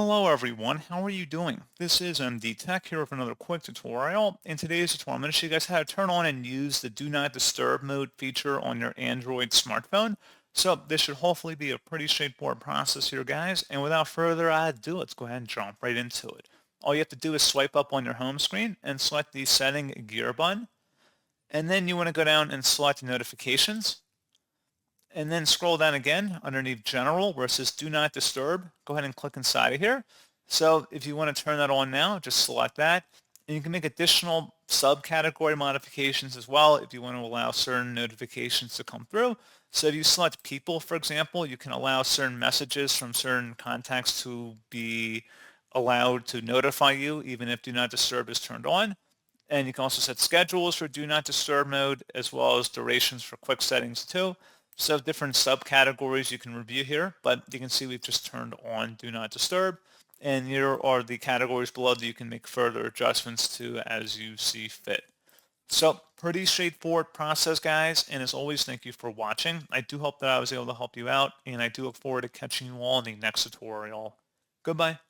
Hello everyone, how are you doing? This is MD Tech here with another quick tutorial. In today's tutorial, I'm going to show you guys how to turn on and use the Do Not Disturb mode feature on your Android smartphone. So this should hopefully be a pretty straightforward process here, guys. And without further ado, let's go ahead and jump right into it. All you have to do is swipe up on your home screen and select the Setting Gear button. And then you want to go down and select Notifications. And then scroll down again underneath General where it says Do Not Disturb. Go ahead and click inside of here. So if you want to turn that on now, just select that. And you can make additional subcategory modifications as well if you want to allow certain notifications to come through. So if you select people, for example, you can allow certain messages from certain contacts to be allowed to notify you even if Do Not Disturb is turned on. And you can also set schedules for Do Not Disturb mode as well as durations for quick settings too. So different subcategories you can review here, but you can see we've just turned on Do Not Disturb. And here are the categories below that you can make further adjustments to as you see fit. So pretty straightforward process, guys. And as always, thank you for watching. I do hope that I was able to help you out, and I do look forward to catching you all in the next tutorial. Goodbye.